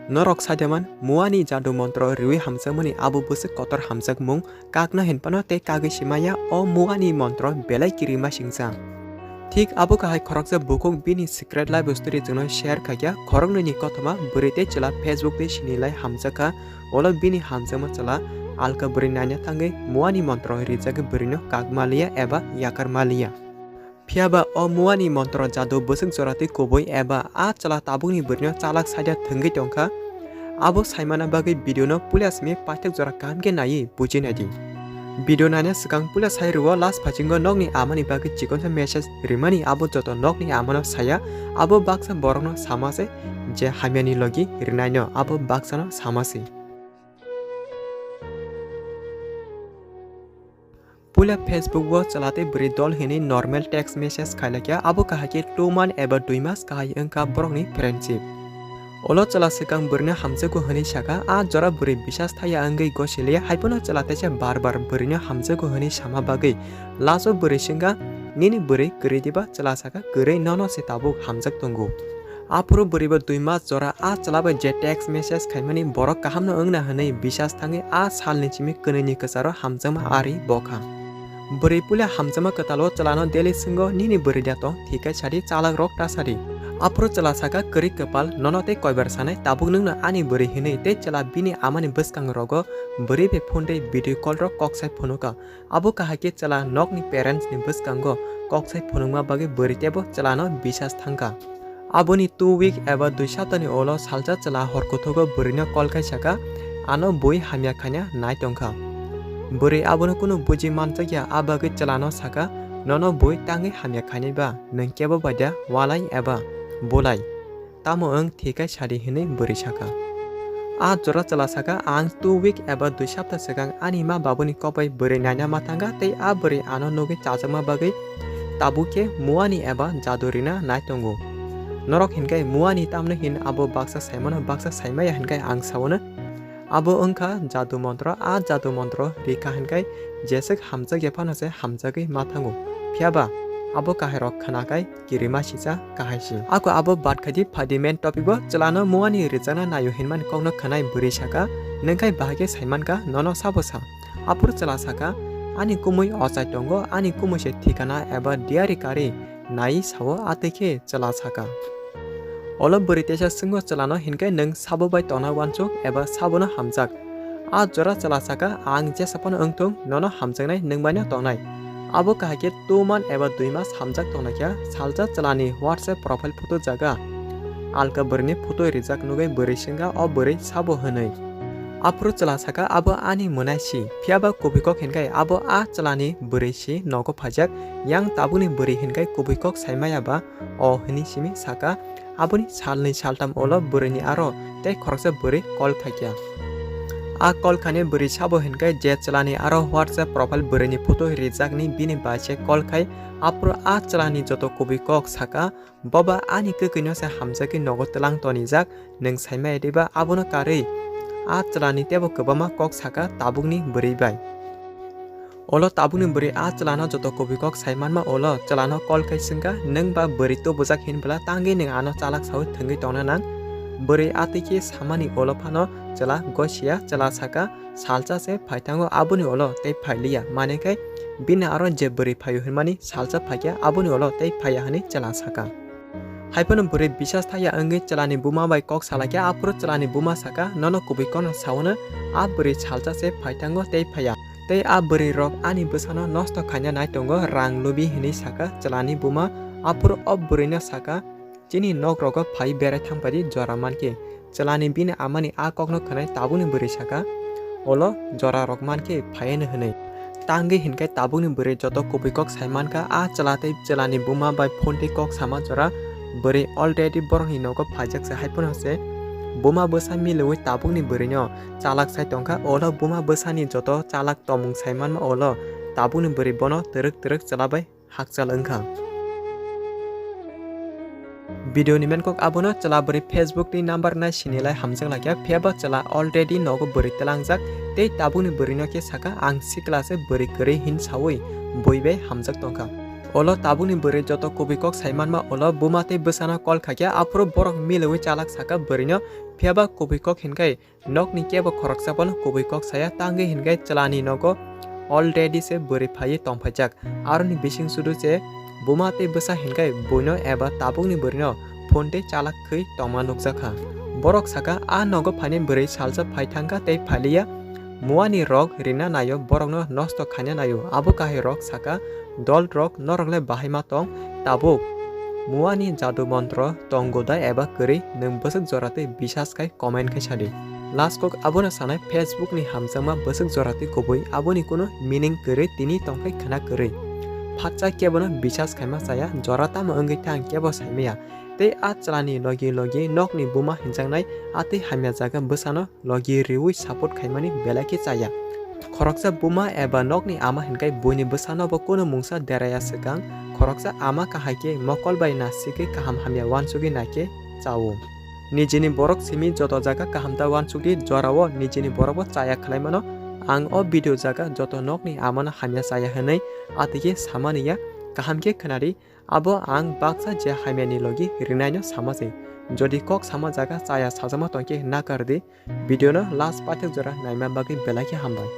Norok sajaman muani jadu montro riwi hamsamuni abu busuk kotor hamsak mung kakna henpano te kage shimaya o muani montro belai kirima singsa. Tik abu kahai khoroksa bukuk bini secret life story jono share kagya khorok ni kotoma burite chela Facebook te shinilai hamsaka ola bini hamsama chela alka burinanya tangai muani montro rijaga burino kagmalia eba yakar malia. Piaba o muani montro jadu busuk jorati koboi eba a chela tabuni burino chalak saja thenggi tongka abo saimana bagai video no pulas me patek jora kam ke nai bujin adi. Video nanya sekang pulas hai ruwa las pachingo nok ni amani bagai chikon sa message rimani abo joto nok ni amana saya abo baksa borong no samase je hamiani logi rinai abo baksa no samase. Pula Facebook wo chalate beri dol hini normal text message khailakya abo kahake 2 month eba 2 mas kahai engka borong ni friendship. Olo chala sekang berna hamzaku hani shaka a jora beri bisas thaya anggai gosilia haipono chalate cha bar berina hamzaku hani sama bagai laso beri singa nini beri kerediba chala saka kerei nono se tabuk hamzak tunggu. Apuro beri ba 2 mas jora a chalaba je text message khaimani borok kahamno engna hani bisas thangi a salni chimi keneni kesaro hamzama ari bokha. Beri pula hamzama ketalo celano deli singo nini beri dato thika chadi chalak rok tasari. Apro chala saka kerik kepal nonote koibar sanai tabuk nungna ani beri hini te chala bini amani beskang rogo beri pe phone te video call ro koksai phonuka abo kahake chala nok ni parents ni beskango koksai phonungma bage beri tebo chalano bisas thangka. Abo ni 2 week eba 2 saptani olo salja chala horkothogo berina call kai saka ano boi hamya khanya nai tongkha. Beri abono kuno buji manjakya abage chalano saka nono boi tangi hamya khanya ba nengkebo bada walai eba bolai tamo ang thikai sari hini beri saka a jora chala saka ang 2 week eba 2 sapta sekang anima babuni kopai beri nanya matanga tei a beri ano noge chajama bagai tabuke muani eba jadorina nai tongo norok hinkai muani tamne hin abo baksa saimana baksa saimaya hinkai ang sawona abo angka jadu mantra a jadu mantra rika hinkai jesek hamja gefano se hamja ge matango phiaba abo kaherok khanakai kirima sisa kahaisi ako abo bat khadi phadimen topic bo chalano muani rijana nayo hinman kongno khanai buri saka nengkai bahage saiman ka nono sabosa apur chala saka ani kumui osai tongo ani kumui se thikana eba diari kari nai sawo ateke chala saka olo buri tesa singo chalano hinkai neng sabo bai tona wanchok eba sabono hamjak a jora chala saka ang je sapano engtong nono hamjaknai nengbanya tongnai abo kahake 2 month eba 2 mas hamjak tonakya salja chalani WhatsApp profile photo jaga alka berni photo rijak nugai beri singa o beri sabo hanai apro chala saka abo ani munasi phiaba kopikok hinkai abo a chalani beri si nogo phajak yang tabuni beri hinkai kopikok saimaya ba o hini simi saka aboni salni saltam olo berni aro te khoroksa beri call khakya a call khane beri sabo hinkai je chalani aro WhatsApp profile berni photo rijak ni bini bache call khai apro a chalani joto kopikok saka baba ani kekino se hamjaki nogo telang toni jak neng saimai deba abono karei a chalani tebo kebama kok saka tabungni beri bai olo tabungni beri a chalano joto kopikok saimanma olo chalano call khai singka neng ba beri to bojak hinbla tangi neng ano chalak sau thengi tona nang beri atike samani olo phano chala gosia chala saka salcha se phaitango abuni olo tei phailia mane kai bina aro je beri phayu hinmani salcha phakya abuni olo tei phaya hani chala saka haipono beri bisas thaya ange chalani buma bai kok salakya apro chalani buma saka nono kubikono sauna a beri salcha se phaitango tei phaya tei a beri rok ani besano nosto khanya nai tongo rang lubi hini saka chalani buma apro ob berina saka chini nok rogo phai berai thangpadi jora manke chalani bini amani a kokno khanai tabuni beri saka olo jora rok manke phaiene hanai tangi hinkai tabuni beri joto kopikok saimanka a chalate chalani buma bai phone te kok sama jora beri already borong hinogo phajak se haipono se buma bosa milewi tabungni berino chalak sai tongka olo buma bosani joto chalak tomung saimanma olo tabungni beri bono terek chalabai hakchal engkha video ni men kok abono chala beri Facebook ni number na sinilai hamjak lakya pheba chala already nogo beri telangjak tei tabungni berino ke saka ang sikla se beri kere hin sawi boibe hamjak tongka Olo tabuni beri joto kubikok saimanma olo bumate besana kol khakya apro borok milewi chalak saka berino phiaba kubikok hinkai nokni kebo khoroksapon kubikok saya tangi hinkai chalani nogo already se beri phai tongphajak aroni bising sudu se bumate besa hinkai boino eba tabungni berino phonte chalak khoi tongma nukjakha borok saka a nogo phani beri salsa phaithangka tei phaliya muani rok rina nayo borokno nosto khanya nayo abo kahi rok saka dol rok norokle bahima tong tabuk muani jadu mantro tongoda eba kuri nung besek jorate bisas kai comment kai sadi last kok abona sanai Facebook ni hamjama besek jorate koboi aboni kuno meaning kuri tini tongkai khana kuri phatcha kebono bisas khaima saya jorata ma ongai tang kebo saimia te a chalani logi nokni buma hinjangnai ate hamya jaga besano logi riwi support khaimani belaki chaya khoroksa buma eba nokni ama hinkai boini besano bo kono mungsa deraya sekang khoroksa ama kahake mokol bai nasike kaham hamya wansugi nake chawo nijini borok simi joto jaga kahamta wansugi jorawo nijini borok chaya khlaimano ang o video jaga joto nokni amana hamya chaya hanai atike samaniya kahamke khanari abo ang baksa je hamyani logi rinaino samaje jodi kok sama jaga chaya sajama tongke na kardi video no last pathak jora naima bagi belaki hambai।